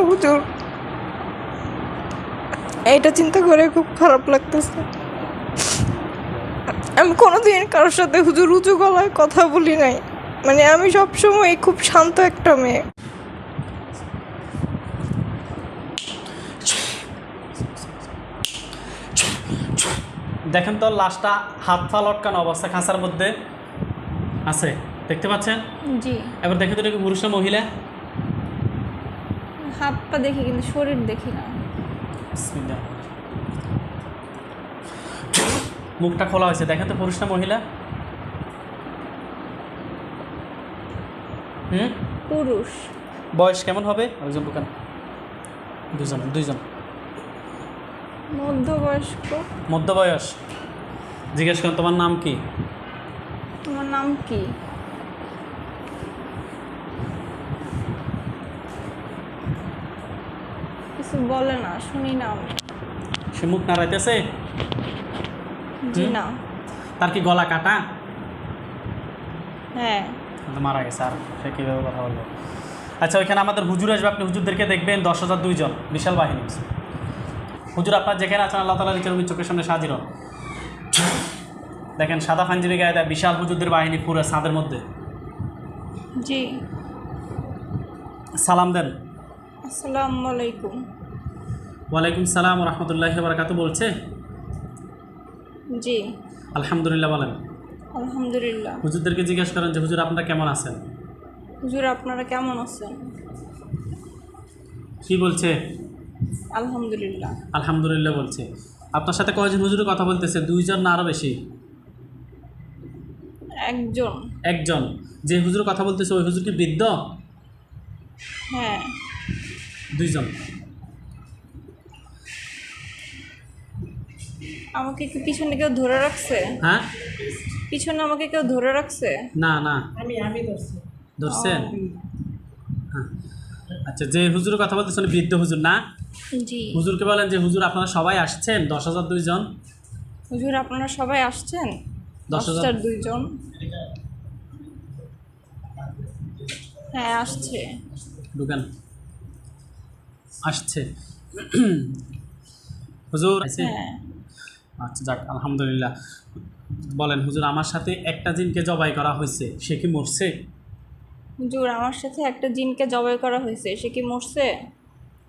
হুজুর, এইটা চিন্তা করে খুব খারাপ লাগতেছে। আমি কোনোদিন কারোর সাথে হুজুর উঁচু গলায় কথা বলি নাই, মানে আমি সবসময় খুব শান্ত একটা মেয়ে। দেখেন তো লাশটা হাত পা লটকানো অবস্থা খাঁচার মধ্যে আছে, দেখতে পাচ্ছেন? জি, এবার দেখেন তো এটা কি পুরুষ না মহিলা? হাত পা দেখি কিন্তু শরীর দেখি না। বিসমিল্লাহ। মুখটা খোলা হয়েছে, দেখেন তো পুরুষ না মহিলা? পুরুষ। বয়স কেমন হবে? একজন দোকান, দুইজন মধ্যবয়স্ক। মধ্যবয়স। জিজ্ঞেস করেন তোমার নাম কি? তোমার নাম কি? কিছু বলে না, শুনি না আমি। সে মুখ নাড়াইতেছে? জি না। তার কি গলা কাটা? হ্যাঁ। তো মারা গেছে, আর সে কীভাবে কথা বলবো? আচ্ছা, ওইখানে আমাদের হুজুর আসবে, আপনি হুজুরদেরকে দেখবেন 10,000 2 জন, বিশাল বাহিনী। হুজুর আপনার যেখানে আছেন আল্লাহ তাআলা নিচের চোখের সামনে সাজির হন। দেখেন সাদা পাঞ্জাবি গায়ে দেয় বিশাল হুজুরদের বাহিনী পুরো ছাদের মধ্যে। জি। সালাম দেন। আসসালামু আলাইকুম। ওয়ালাইকুম সালাম ওয়া রাহমাতুল্লাহি ওয়া বারাকাতুহু বলছে। জি। আলহামদুলিল্লাহ বলেন। আলহামদুলিল্লাহ। হুজুরদেরকে জিজ্ঞেস করেন যে হুজুর আপনারা কেমন আছেন? হুজুর আপনারা কেমন আছেন? কি বলছে? আলহামদুলিল্লাহ। আলহামদুলিল্লাহ বলছে। আপনার সাথে কয়জন হুজুর কথা বলতেছে? 2 জন না আরও বেশি? একজন। একজন। যে হুজুর কথা বলতেছে ওই হুজুর কি বৃদ্ধ? হ্যাঁ। 2 জন। আমাকে কি পিছনে কেউ ধরে রাখছে? হ্যাঁ, পিছনে আমাকে কেউ ধরে রাখছে? না না, আমি ধরছেন? হ্যাঁ। আচ্ছা, যে হুজুরের কথা বলতেছেন বৃদ্ধ হুজুর না? জি। হুজুরকে বলেন যে হুজুর আপনারা সবাই আসছেন 10,000 2 জন? হুজুর আপনারা সবাই আসছেন? 10,000 2 জন। হ্যাঁ আসছে। ঢুকেন। আসছে হুজুর আছে? হ্যাঁ। আচ্ছা যাক, আলহামদুলিল্লাহ। বলেন হুজুর, আমার সাথে একটা জিনকে জবাই করা হয়েছে, সে কি মরছে? হুজুর আমার সাথে একটা জিনকে জবাই করা হয়েছে, সে কি মরছে?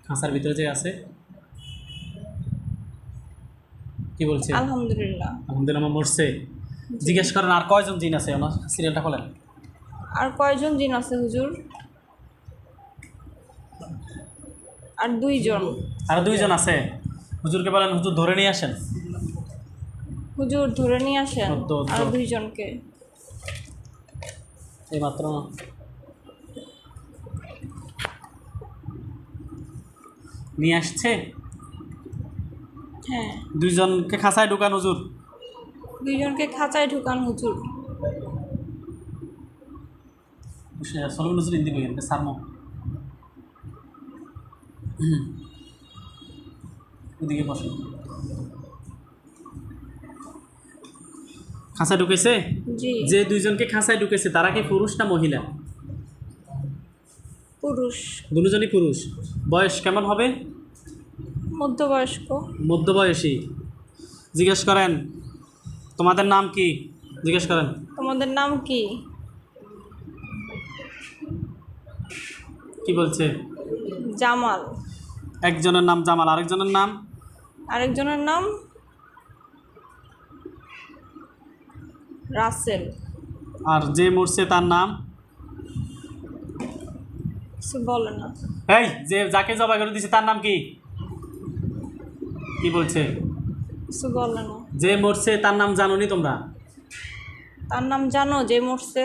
খাঁচার ভিতরে যে আছে। কি বলছে? আলহামদুলিল্লাহ। আলহামদুলিল্লাহ মরছে। জিজ্ঞেস করেন আর কয়জন জিন আছে, ওনার সিরিয়ালটা খোলেন। আর কয়জন জিন আছে হুজুর? আর 2 জন। আর 2 জন আছে। হুজুরকে বলেন হুজুর ধরে নিয়ে আসেন। হুজুর ধরে নিয়ে আসেন তো আর 2 জনকে। এইমাত্র নিয়ে আসছে। হ্যাঁ। 2 জনকে খাঁচায় ঢুকান হুজুর। 2 জনকে খাঁচায় ঢুকান হুজুর। সলমন হুজুর হিন্দি বইয়েন সারমো। ওদিকে বসেন। খাঁচায় ঢুকেছে? জি। যে 2 জনকে খাঁচায় ঢুকেছে তারা কি পুরুষ না মহিলা? পুরুষ। দুজনই পুরুষ। বয়স কেমন হবে? মধ্যবয়স্ক। মধ্যবয়সী। জিজ্ঞেস করেন তোমাদের নাম কি? জিজ্ঞেস করেন। তোমাদের নাম কি? কি বলছে? জামাল। একজনের নাম জামাল, আরেকজনের নাম? আরেকজনের নাম রাসেল। আর যে মরছে তার নাম? কিছু বলে না। এই যে যাকে জবাই করে দিয়েছে তার নাম কি? কি বলছে? কিছু বলে না। যে মরছে তার নাম জানোনি তোমরা? তার নাম জানো যে মরছে?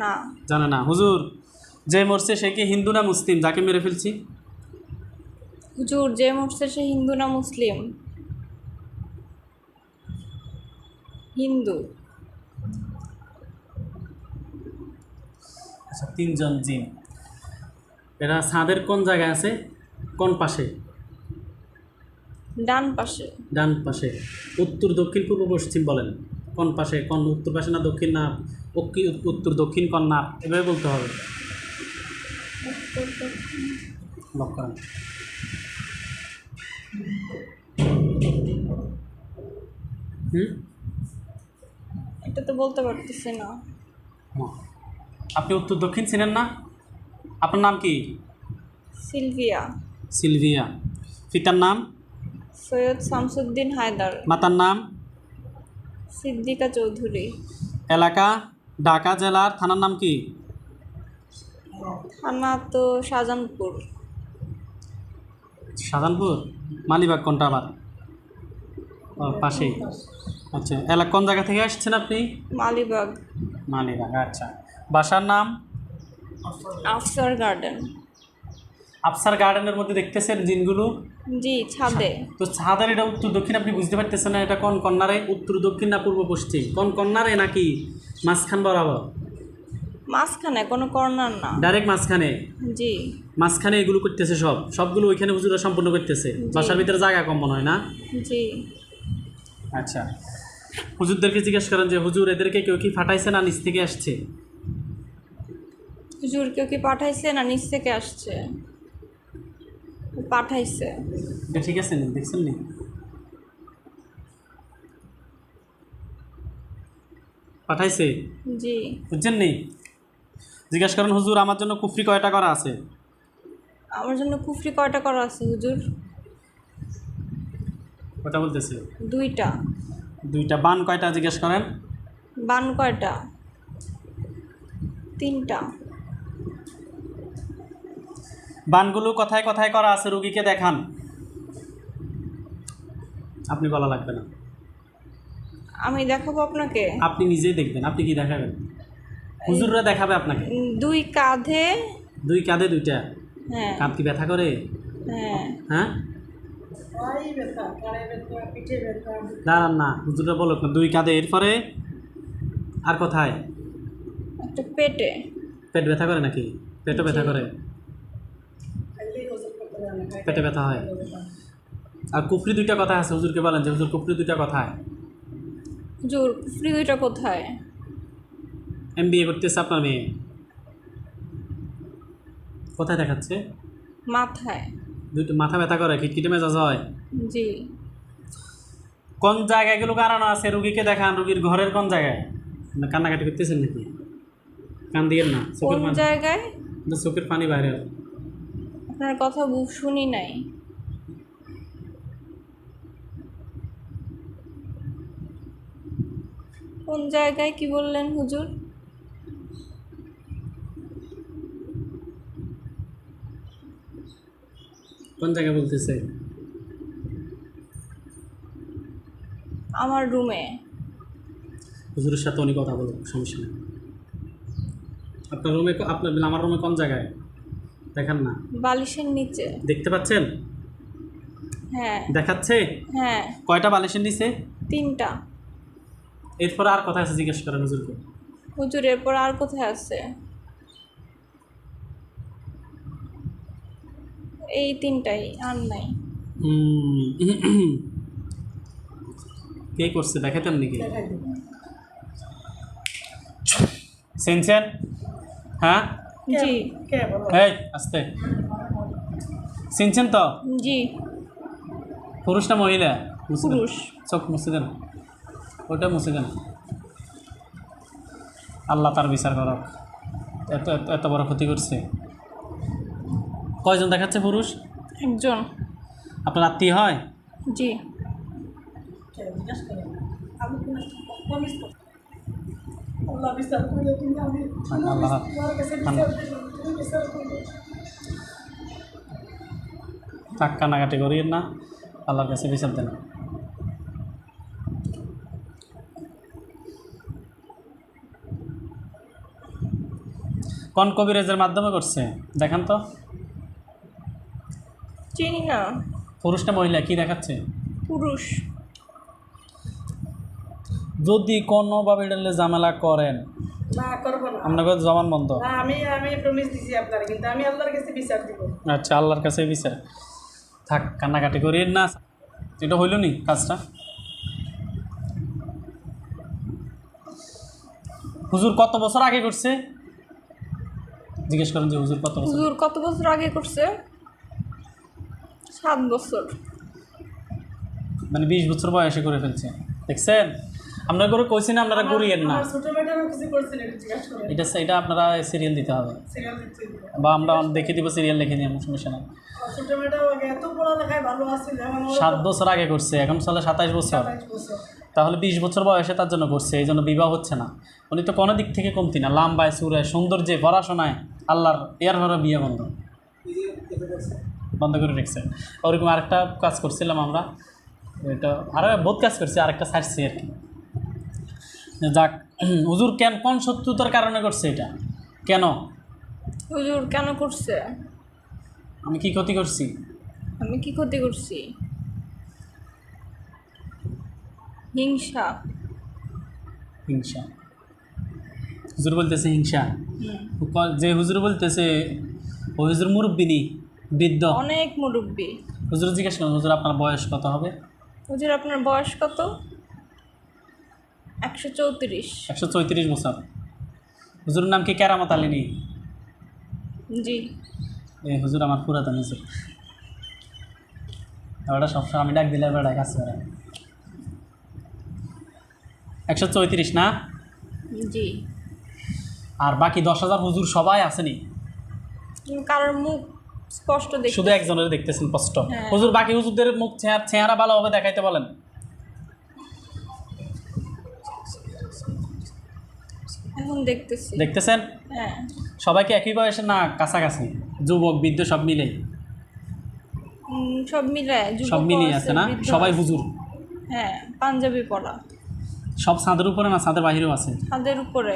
না। জানে না। হুজুর যে মরছে সে কি হিন্দু না মুসলিম যাকে মেরে ফেলছি? হুজুর যে মরছে সে হিন্দু না মুসলিম? হিন্দু। আচ্ছা, 3 জন জিন। এরা ছাদের কোন জায়গায় আছে? কোন পাশে? ডান পাশে। ডান পাশে। উত্তর দক্ষিণ পূর্ব পশ্চিম বলেন। কোন পাশে? কোন উত্তর পাশে না দক্ষিণ না উত্তর দক্ষিণ কোন না, এভাবে বলতে হবে। লক করেন। এটা তো বলতে পারতেছি না। আপনি উত্তর দক্ষিণ চিনেন না? আপনার নাম কি? সিলভিয়া। সিলভিয়া। পিতার নাম? সৈয়দ শামসুদ্দিন হায়দার। মাতার নাম? সিদ্দিকা চৌধুরী। এলাকা? ঢাকা জেলার থানার নাম কি? থানা তো শাহজাহানপুর। শাহজাহানপুর? মালিবাগ কোনটা আবার? ও পাশেই। আচ্ছা, এলাকা কোন জায়গা থেকে আসছেন আপনি? মালিবাগ। মালিবাগ, আচ্ছা। বাসার নাম? আফসার গার্ডেন। আফসার গার্ডেনের মধ্যে দেখতেছেন জিনগুলো? জি, ছাদে। তো ছাদের এটা উত্তর দক্ষিণ আপনি বুঝতে পারতেছেন না, এটা কোন কর্নারে? উত্তর দক্ষিণ না পূর্ব পশ্চিম? কোন কর্নারে নাকি মাঝখান বরাবর? মাঝখানে, কোনো কর্নার না। ডাইরেক্ট মাঝখানে? জি। মাঝখানে এগুলো করতেছে সবগুলো ওইখানে হুজুরা সম্পূর্ণ করতেছে। বাসার ভিতরে জায়গা কম মনে হয় না? জি। আচ্ছা, হুজুরদেরকে জিজ্ঞেস করেন যে হুজুর এদেরকে কেউ কি ফাটাইছে না নিচ থেকে আসছে? হুজুর কেউ কি পাঠাইছে না নিচ থেকে আসছে? পাঠাইছে। এটা ঠিক আছে নি? দেখছেন নি? পাঠাইছে? জি। বুঝছেন নি? জিজ্ঞেস করেন হুজুর আমার জন্য কুফরি কয়টা করা আছে? আমার জন্য কুফরি কয়টা করা আছে হুজুর? কথা বলতেছে। দুইটা। দুইটা। বান কয়টা জিজ্ঞেস করেন? বান কয়টা? তিনটা। বানগুলো কথায় কথায় করা আছে, রুগীকে দেখান। আপনি বলা লাগবে না, আমি দেখাবো আপনাকে? আপনি নিজেই দেখবেন। আপনি কি দেখাবেন? হুজুররা দেখাবে আপনাকে। দুই কাঁধে। দুই কাঁধে দুইটা? হ্যাঁ। কাঁধ কি ব্যথা করে? হ্যাঁ। হ্যাঁ, দাঁড়ান না, হুজুররা বলো দুই কাঁধে। এরপরে আর কোথায়? একটা পেটে। পেট ব্যথা করে নাকি? পেটও ব্যথা করে? পেটে ব্যথা হয়। আর কুফরি দুইটা কথা আছে, হুজুরকে বলেন যে হুজুর কুফরি দুইটা কথায়। হুজুর কুফরি দুইটা কোথায়? MBA করতেছে আপনার মেয়ে, কোথায় দেখাচ্ছে? মাথায়। দুইটা মাথা ব্যথা করে, খিটখিটে মেজাজ হয়? জি। কোন জায়গায় এগুলো কারণ আছে? রুগীকে দেখান। রুগীর ঘরের কোন জায়গায়? না কান্নাকাটি করতেছেন নাকি? কান দিয়েন না, চোখের কোন পানি, জায়গায়? চোখের পানি বাইরে। আপনার কথা শুনি নাই। কোন জায়গায় কি বললেন হুজুর? কোন জায়গায় বলতেছে? আমার রুমে। হুজুরের সাথে উনি কথা বলুন, সমস্যা নেই। আপনার রুমে, আপনার আমার রুমে কোন জায়গায় দেখান না? বালিশের নিচে। দেখতে পাচ্ছেন? হ্যাঁ। দেখাচ্ছে? হ্যাঁ। কয়টা বালিশের নিচে? তিনটা। এরপর আর কথা আছে জিজ্ঞেস করেন হুজুরকে। হুজুর এরপর আর কোথায় আছে? এই তিনটাই, আর নাই। কে করছে দেখাতেন নাকি? শুনছেন? হ্যাঁ, জি। এই আস্তে। শুনছেন তো? জি। পুরুষ না মহিলা? পুরুষ। চোখ মুছে দেন, ওটা মুছে দেন। আল্লাহ তার বিচার করক, এত এত বড় ক্ষতি করছে। কয়জন দেখাচ্ছে পুরুষ? একজন। আপনার আত্মীয় হয়? জি। থাক, কান্নাকাটি করিয়েন না, আল্লাহর কাছে বিচার দেন। কোন কবিরাজের মাধ্যমে করছে দেখান তো? চিনি না। পুরুষ না মহিলা কি দেখাচ্ছে? পুরুষ। যদি কোনোভাবে এটালে ঝামেলা করেন, না করবো না, আপনাকে জবান বন্ধ। না, আমি প্রমিস দিছি আপনার, কিন্তু আমি আল্লাহর কাছে বিচার দিব। আচ্ছা, আল্লাহর কাছে বিচার। থাক, কান্নাকাটি করিয়েন না। এটা হইল নি কাজটা? হুজুর কত বছর আগে করছে? জিজ্ঞেস করেন যে হুজুর কত বছর, হুজুর কত বছর আগে করছে? 7 বছর। মানে 20 বছর বয়সে করে ফেলছে। দেখছেন, আমরা করে কইছি না আপনারা করিয়েন না। আমার ছোট মেয়েটারও কিছু করছেন, একটু জিজ্ঞাসা করেন। এটা আপনারা সিরিয়াল দিতে হবে, সিরিয়াল দিতে হবে। বা আমরা দেখে দিব, সিরিয়াল লিখে নিয়ে সমস্যা নেই। আমার ছোট মেয়েটাও আগে এত পড়ালেখায় ভালো আছিল, এখন 7 বছর আগে করছে, এখন চলে 27 বছর। 27 বছর। তাহলে 20 বছর বয়সে তার জন্য করছে, এই জন্য বিবাহ হচ্ছে না। উনি তো কোনো দিক থেকে কমতি না, লাম্বায় সুরায় সৌন্দর্যে পড়াশোনায় আল্লাহর এর ঘরে বিয়ে বন্ধ করে রেখেছে। ওরকম আরেকটা কাজ করছিলাম আমরা, এটা আরও বহুত কাজ করছি, আরেকটা ছাড়ছি আর কি। যাক, হুজুর কোন শত্রুতার কারণে করছে এটা? কেন? হুজুর কেন করছে? আমি কি ক্ষতি করছি? আমি কি ক্ষতি করছি? হিংসা। হিংসা। হুজুর বলতেছে হিংসা। যে হুজুর বলতেছে ও হুজুর মুরব্বিনী, বৃদ্ধ, অনেক মুরব্বী। হুজুর জিজ্ঞেস করেন, হুজুর আপনার বয়স কত হবে? হুজুর আপনার বয়স কত? 134। 134 বছর। হুজুরের নাম কি কেরামত আলী? জি। এই হুজুর আমার পুরাতন হুজুর। ওটা সবসময় আমি ডাক দিলে বেড়ায় কাজ করে। 134 না? জি। আর বাকি 10,000 হুজুর সবাই আসেনি? কারোর মুখ স্পষ্ট দেখি। শুধু একজনের দেখতেছেন স্পষ্ট। হ্যাঁ। হুজুর বাকি হুজুরদের মুখ চেহারা ভালোভাবে দেখাইতে বলেন। এখন দেখতেছি। দেখতেছেন? হ্যাঁ। সবাইকে একই বয়সে না কাছাকাছি? যুবক বৃদ্ধ সব মিলে? সব মিলে সব মিলিয়ে আছে না? বৃদ্ধ সবাই আছে। হুজুর? হ্যাঁ, পাঞ্জাবি পরা। সব ছাদের উপরে না ছাদের বাহিরেও আছে? ছাদের উপরে।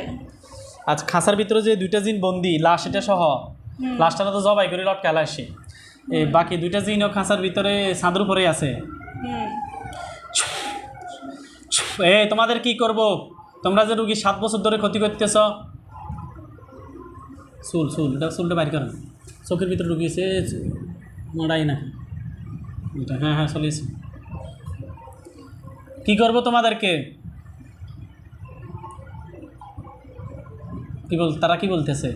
আজ খাঁচার ভিতরে যে 2টা জিন বন্দি, লাশ এটা সহ, লাশটা তো জবাই করে লটকালা আসে, এই বাকি 2টা জিনও খাঁচার ভিতরে ছাদের উপরেই আছে। এই তোমাদের কি করব? তোমরা যে রুগী 7 বছর ধরে ক্ষতি করতেছ, চুলটা বাইর করেন, চোখের ভিতরে ঢুকিয়েছে, মোড়াই না এটা। হ্যাঁ চলিয়েছে। কি করব তোমাদেরকে? তারা কি বলতেছে?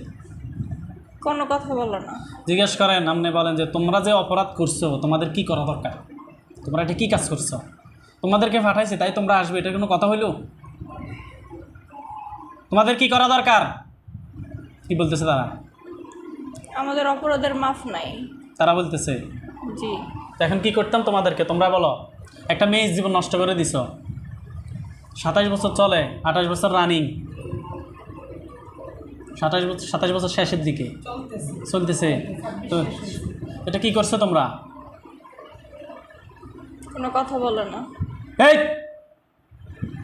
কোনো কথা বলো না। জিজ্ঞেস করেন, আপনি বলেন যে তোমরা যে অপরাধ করছো তোমাদের কি করা দরকার? তোমরা এটা কী কাজ করছো? তোমাদেরকে পাঠাইছে তাই তোমরা আসবে, এটা কোনো কথা হইল? তোমাদের কি করা দরকার? কি বলতেছে তারা? আমাদের অপরাধের মাফ নাই। তারা বলতেছে। জি। তো এখন কি করতাম তোমাদেরকে? তোমরা বলো, একটা মেয়ের জীবন নষ্ট করে দিছ, 27 বছর চলে, 28 বছর রানিং, 27 বছর শেষের দিকে চলতেছে। তো এটা কি করছো তোমরা? কোনো কথা বলো না। এই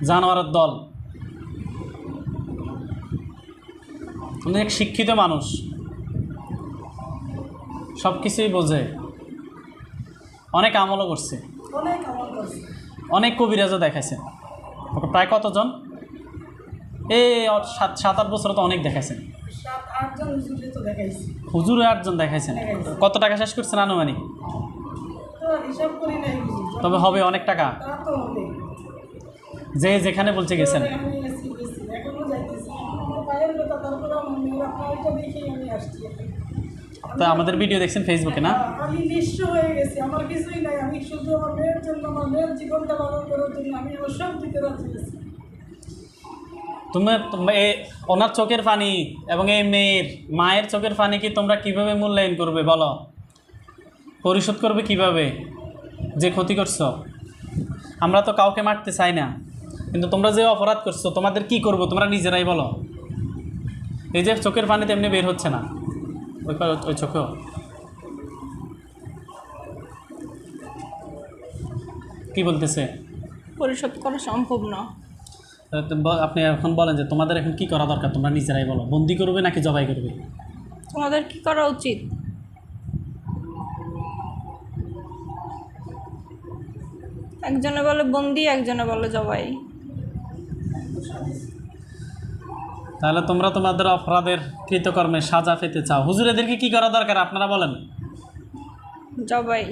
জানোয়ারের দল! অনেক শিক্ষিত মানুষ, সব কিছুই বোঝে, অনেক আমলও করছে, অনেক আমল করছে। অনেক কবিরাজও দেখাইছে। প্রায় কতজন? এই 7-8 বছর তো অনেক দেখাইছেন। 7-8 জন হুজুরে তো দেখাইছি। হুজুরে 8 জন দেখাইছেন। কত টাকা শেষ করছেন আনুমানিক? তো হিসাব করি নাই হুজুর। তবে হবে অনেক টাকা। তা তো হবে। যে যেখানে বলছে গেছেন। আমি গেছি, এখনো যাইতেছি। আমার পায়ের ব্যথা, তারপরে আপনার এটা দেখেই আমি আসছি। তো আমাদের ভিডিও দেখছেন ফেসবুকে না? আমি নিঃস্ব হয়ে গেছি, আমার কিছুই নাই। আমি শুধু আমার মেয়ের জন্য, আমার মেয়ের জীবনটা ভালো করার জন্য আমি আমার সব দিতে রাজি আছি। তুমি ওনার চোখের পানি এবং এই মেয়ের মায়ের চোখের পানি কি তোমরা কিভাবে মূল্যায়ন করবে বলো? পরিশোধ করবে কিভাবে যে ক্ষতি করছো? আমরা তো কাউকে মারতে চাই না, কিন্তু তোমরা যে অপরাধ করছো তোমাদের কি করব তোমরা নিজেরাই বলো। এই যে চোখের পানি তেমনি বের হচ্ছে না, ওই চোখেও কি বলতেছে? পরিশোধ করা সম্ভব না। আপনি এখন বলেন যে তোমাদের এখন কি করা দরকার, তোমরা নিজেরাই বলো। বন্দি করবে নাকি জবাই করবে? তোমাদের কি করা উচিত? একজনে বলে বন্দি, একজনে বলে জবাই। তাহলে তোমরা তোমাদের অপরাধের কৃতকর্মে সাজা পেতে চাও। হুজুর এদেরকে কি করা দরকার আপনারা বলেন? জবাই।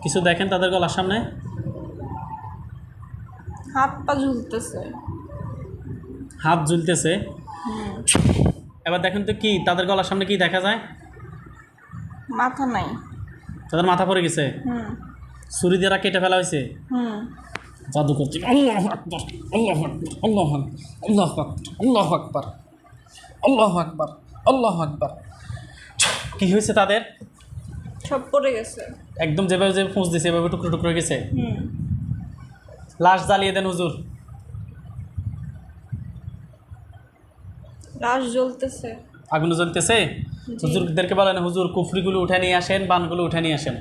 কিছু দেখেন তাদের গলার সামনে? হাত পা ঝুলতেছে। হাত ঝুলতেছে। হুম। এবার দেখেন তো কি তাদের গলার সামনে কি দেখা যায়? মাথা নাই। তাদের মাথা পড়ে গেছে, হুম ছুরি দিয়ে কেটে ফেলা হয়েছে। হুম। জাদু করছে। আল্লাহু আকবার, আল্লাহু আকবার, আল্লাহু আকবার, আল্লাহু আকবার, আল্লাহু আকবার, আল্লাহু আকবার। কি হয়েছে তাদের? সব পড়ে গেছে। একদম যেভাবে যে পুঁজ দিয়েছে এভাবে টুকরো টুকরো হয়ে গেছে। হুম। লাশ জ্বালিয়ে দেন হুজুর। লাশ জ্বলতেছে। আগুন জ্বলতেছে। হুজুরদেরকে বলেন হুজুর কুফরিগুলো উঠে নিয়ে আসেন, বানগুলো উঠে নিয়ে আসেন।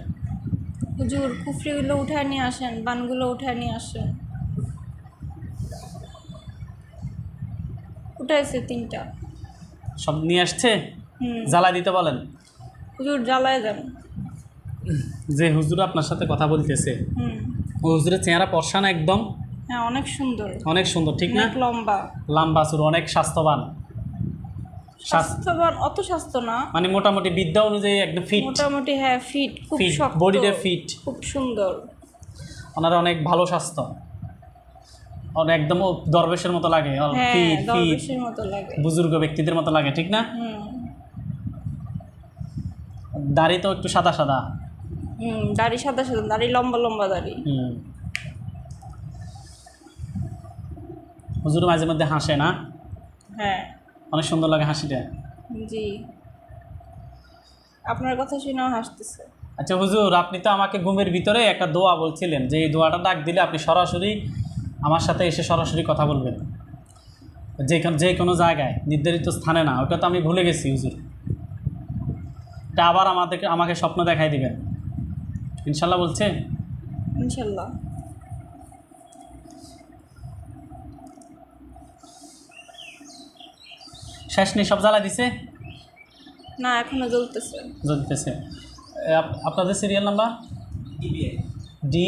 হুজুর কুফরিগুলো উঠায় নিয়ে আসেন, বানগুলো উঠায় নিয়ে আসেন। উঠাইছে 3টা। সব নিয়ে আসছে। হুম। জ্বালাই দিতে বলেন। হুজুর জ্বালায় দেন। যে হুজুর আপনার সাথে কথা বলতেছে হুম। ও হুজুরের চেহারা পর্ষা না একদম? হ্যাঁ অনেক সুন্দর, অনেক সুন্দর, ঠিক না? অনেক লম্বা, লম্বা চুল, অনেক স্বাস্থ্যবান। স্বাস্থ্যবান, অত স্বাস্থ্য না, মানে মোটামুটি বিদ্যা অনুযায়ী একদম ফিট। মোটামুটি হ্যাঁ ফিট, খুব ফিট, শক্ত, বডিতে ফিট, খুব সুন্দর। ওনার অনেক ভালো স্বাস্থ্য, অনেক একদম দরবেশের মতো লাগে। হ্যাঁ ফিট ফিট, দরবেশের মতো লাগে। বুজুর্গ ব্যক্তিদের মতো লাগে, ঠিক না? হুম দাড়ি তো একটু সাদা সাদা। হুম। দাড়ি সাদা সাদা, দাড়ি লম্বা লম্বা দাড়ি। হুজুর মাঝে মধ্যে হাসে না? হ্যাঁ অনেক সুন্দর লাগে হাসিটা। জি, আপনার কথা শুনেও হাসতেছে। আচ্ছা হুজুর, আপনি তো আমাকে ঘুমের ভিতরে একটা দোয়া বলছিলেন, যে এই দোয়াটা ডাক দিলে আপনি সরাসরি আমার সাথে এসে সরাসরি কথা বলবেন, যে কোনো জায়গায়, নির্ধারিত স্থানে না। ওটা তো আমি ভুলে গেছি হুজুর। এটা আবার আমাকে স্বপ্ন দেখাই দিবেন ইনশাল্লাহ বলছে। ইনশাল্লাহ। শেষ নেই, সব জ্বালা দিছে? না এখনো জ্বলতেছে। জ্বলতেছে। আপনাদের সিরিয়াল নাম্বার? ডি।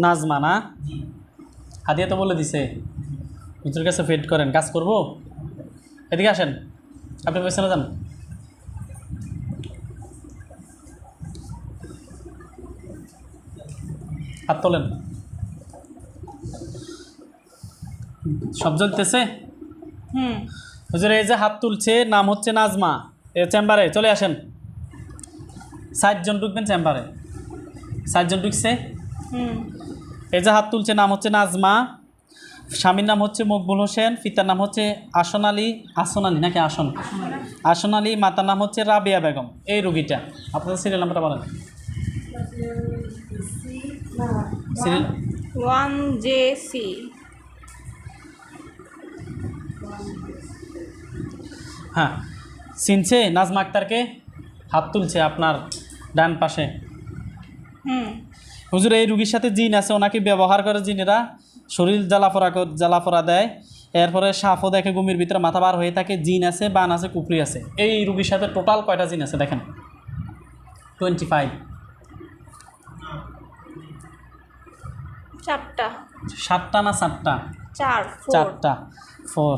নাজমা না? হাদিয়া তো বলে দিছে হুজুর কাছে ফেড করেন, কাজ করব। এদিকে আসেন, আপনি পেছনে যান। হাত তোলেন। সব জ্বলতেছে। হুম। হুজুর এই যে হাত তুলছে, নাম হচ্ছে নাজমা। এ চেম্বারে চলে আসেন। 60 জন ঢুকবেন চেম্বারে। 60 জন ঢুকছে। হুম। এই যে হাত তুলছে নাম হচ্ছে নাজমা, স্বামীর নাম হচ্ছে মকবুল হোসেন, পিতার নাম হচ্ছে আসন আলী নাকি আসন আলী, মাতার নাম হচ্ছে রাবিয়া বেগম। এই রুগীটা, আপনাদের সিরিয়াল নাম্বারটা বলেন। Serial 1JC। হ্যাঁ, চিনছে নাজমা আক্তারকে? হাত তুলছে আপনার ডান পাশে। হুম। হুজুর এই রুগীর সাথে জিন আছে, ওনাকে ব্যবহার করে জিনেরা, শরীর জ্বালাফোড়া দেয়, এরপরে সাপও দেখে ঘুমের ভিতরে, মাথা বার হয়ে থাকে। জিন আছে, বান আছে, কুফরি আছে। এই রুগীর সাথে টোটাল কয়টা জিন আছে দেখেন? 25। 4টা। 7টা না 4টা? 4টা। 4।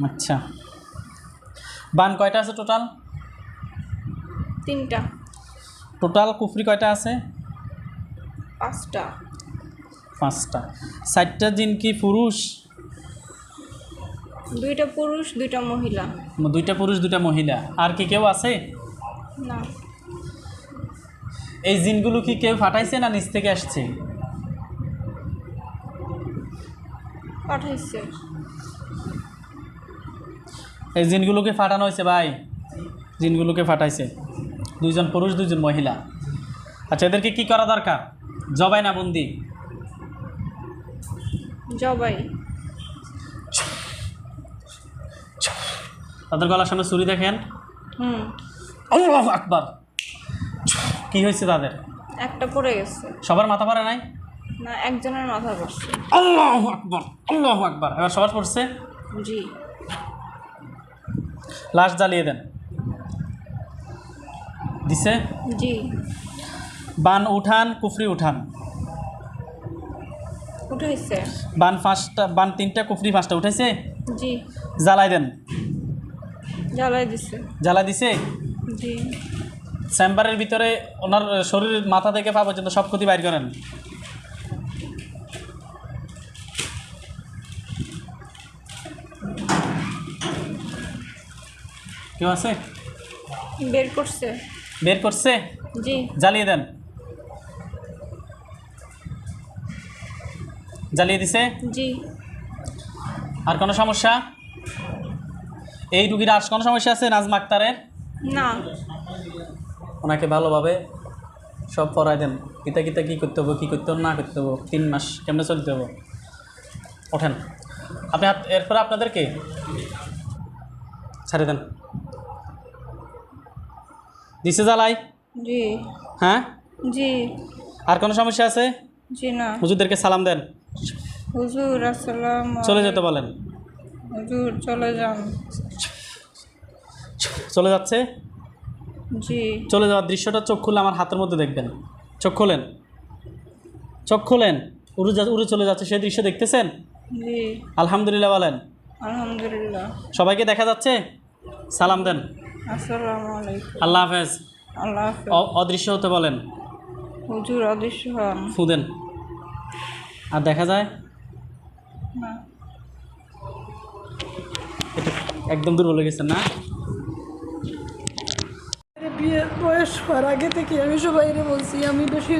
আচ্ছা, বান কয়টা আছে টোটাল? 3টা। টোটাল কুফরি কয়টা আছে? 5টা। 5টা। 60টা জিন কি পুরুষ? 2টা পুরুষ 2টা মহিলা। 2টা পুরুষ 2টা মহিলা। আর কি কেউ আছে? না। এই জিনগুলো কি কেউ ফাটাইছে না নিচ থেকে আসছে? পাঠাইছে। এই জিনগুলোকে ফাটানো হয়েছে ভাই, জিনগুলোকে ফাটাইছে। 2 জন পুরুষ 2 জন মহিলা। আচ্ছা, এদেরকে কি করা দরকার? জবাই না বন্দি? জবাই। তাদের গলার সামনে ছুরি দেখেন। হুম। আল্লাহু আকবার। কি হয়েছে তাদের? একটা পড়ে গেছে। সবার মাথা পড়ে নাই? না, একজনের মাথা পড়ছে। আল্লাহু আকবার, আল্লাহু আকবার। এবার সবার পড়ছে। জি। লাশ জ্বালিয়ে দেন। দিছে? জি। বান উঠান, কুফরি উঠান। উঠাইছে। বান 5টা, বান 3টা, কুফরি 5টা উঠাইছে? জি। জ্বালাই দেন। জ্বালাই দিছে। জ্বালা দিছে? জি। চেম্বারের ভিতরে ওনার শরীর মাথা থেকে পা পর্যন্ত সব ক্ষতি বাইর করেন। কেউ আছে? বের করছে। বের করছে? জি। জ্বালিয়ে দেন। জ্বালিয়ে দিছে? জি। আর কোনো সমস্যা? এই রুগীর আর কোনো সমস্যা আছে নাজমা আক্তারের? না। ওনাকে ভালোভাবে সব পড়াই দেন, কিতা কিতা কী করতে হবো, কী করতে হবে না করতে হবো, 3 মাস কেমনে চলতে হবো। ওঠেন আপনি। এরপরে আপনাদেরকে ছাড়ে দেন। দিছে জ্বালাই? জি। হ্যাঁ? জি। আর কোনো সমস্যা আছে? জি না। হুজুরদেরকে সালাম দেন, হুজুর আসসালামু চলে যেতে বলেন। হুজুর চলে যান। চলে যাচ্ছে? জি। চলে যাওয়ার দৃশ্যটা চোখ খুলে আমার হাতের মধ্যে দেখবেন। চোখ খোলেন, চোখ খোলেন। উড়ে চলে যাচ্ছে সেই দৃশ্য দেখতেছেন? জি। আলহামদুলিল্লাহ বলেন। আলহামদুলিল্লাহ। সবাইকে দেখা যাচ্ছে? সালাম দেন। আসসালামু আলাইকুম। আল্লাহ হাফেজ। আল্লাহ হাফেজ। অদৃশ্য হতে বলেন। হুজুর অদৃশ্য হন। ফু দেন। আর দেখা যায়? না। এটা একদম দূর বলে গেছেন না? বিয়ে বয়স হওয়ার আগে থেকে আমি সবাইকে বলছি আমি বেশি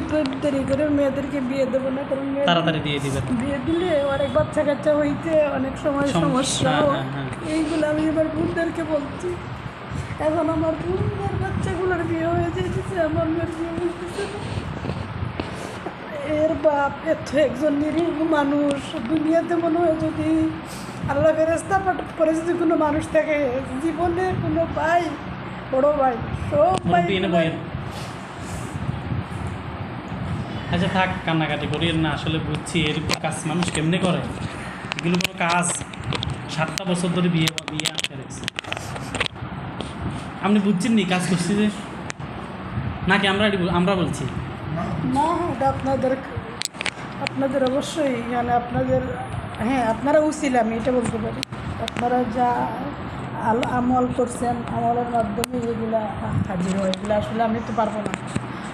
দেরি করে মেয়েদেরকে বিয়ে দেবো না, কারণ তাড়াতাড়ি দিয়ে দিবেন। বিয়ে দিলে অনেক বাচ্চা কাচ্চা হইতে অনেক সময় সমস্যা। হ্যাঁ। এইগুলো আমি এবার বোনদেরকে বলছি। এখন আমার বোনদের বাচ্চাগুলোর বিয়ে হয়ে যেতেছে, আমার মেয়ের বিয়ে হইতেছে না। এর বাপ এত একজন নিরীহ মানুষ, দুনিয়াতে মনে হয় যদি আল্লাহ ফেরেস্তা করে যদি কোনো মানুষ থাকে, জীবনে কোনো ভাই, বড় ভাই, সব ভাই। আচ্ছা থাক, কান্নাকাটি করিয়েন না। আসলে বুঝছি এরকম কাজ মানুষ কেমনে করে। এগুলো কোনো কাজ? 7টা বছর ধরে বিয়ে আটকে রেখেছে। আপনি বুঝছেন নি কাজ করছি যে নাকি আমরা বলছি? না, এটা আপনাদের অবশ্যই, মানে আপনাদের, হ্যাঁ আপনারা উচিত, আমি এটা বলতে পারি। আপনারা যা আমল করছেন, আমলের মাধ্যমে যেগুলা হাজির হয়, এগুলো আসলে আমি তো পারবো না।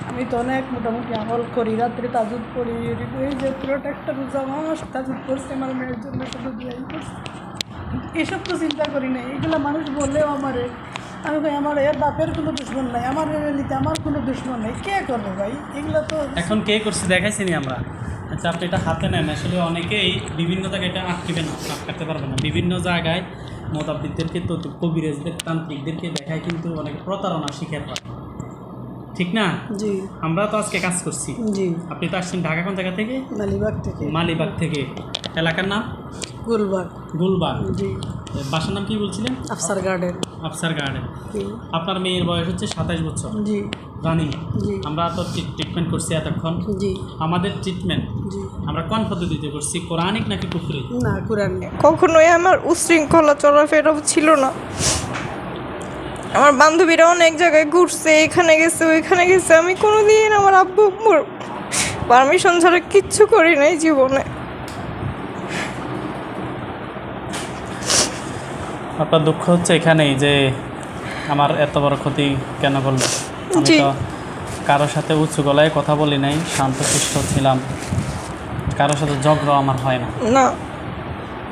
আমি তো অনেক মোটামুটি আমল করি, রাত্রে তাজুদ করি। এই যে পুরোটা একটা রোজা মাস তাজুদ করছে আমার মেয়ের জন্য, শুধু দোয়াই করছে। এসব তো চিন্তা করি না। এগুলো মানুষ বললেও আমারে, আমি ভাই আমার এর বাপের কোনো দুশ্মন নাই, আমার ফ্যামিলিতে আমার কোনো দুশ্মন নেই, কে করবে ভাই এগুলো? তো এখন কে করছে দেখাইছি নি আমরা। আচ্ছা আপনি এটা হাতে নেন। আসলে অনেকেই বিভিন্ন জায়গায় এটা আটকাতে পারবে না। বিভিন্ন জায়গায় মোতাব্বিদদেরকে, তো কবিরাজদের, তান্ত্রিকদেরকে দেখায় কিন্তু অনেকে প্রতারণা শিকার হয়, ঠিক না? জি। আমরা তো আজকে কাজ করছি। জি। আপনি তো আসছেন ঢাকা কোন জায়গা থেকে? মালিবাগ থেকে। মালিবাগ থেকে। এলাকার নাম? গুলবাগ। গুলবাগ। জি। বাসার নাম কি বলছিলেন? আফসার গার্ডেন। আফসার গার্ডেন। জি। আপনার মেয়ের বয়স হচ্ছে 27 বছর। জি। জানি। জি। আমরা তো ট্রিটমেন্ট করছি এতক্ষণ। জি। আমাদের ট্রিটমেন্ট জি। আমরা কোন পদ্ধতিতে করছি, কোরআনিক নাকি কুফরি? না, কোরআন। কখনোই আমার উশৃঙ্খলা চলাফেরাও ছিল না। আমার বান্ধবীরা অনেক জায়গায় ঘুরছে, এখানে গেছে ওইখানে গেছে, আমি কোনোদিন আমার আব্বু আম্মুর পারমিশন ছাড়া কিচ্ছু করি নাই জীবনে। আপনার দুঃখ হচ্ছে এখানেই যে আমার এত বড় ক্ষতি কেন করলো। আমি জি। তো কারোর সাথে উঁচু গলায় কথা বলি নাই, শান্তশিষ্ট ছিলাম, কারোর সাথে ঝগড়া আমার হয় না, না।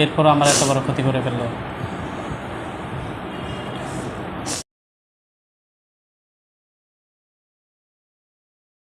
এরপরও আমার এত বড় ক্ষতি করে ফেললো।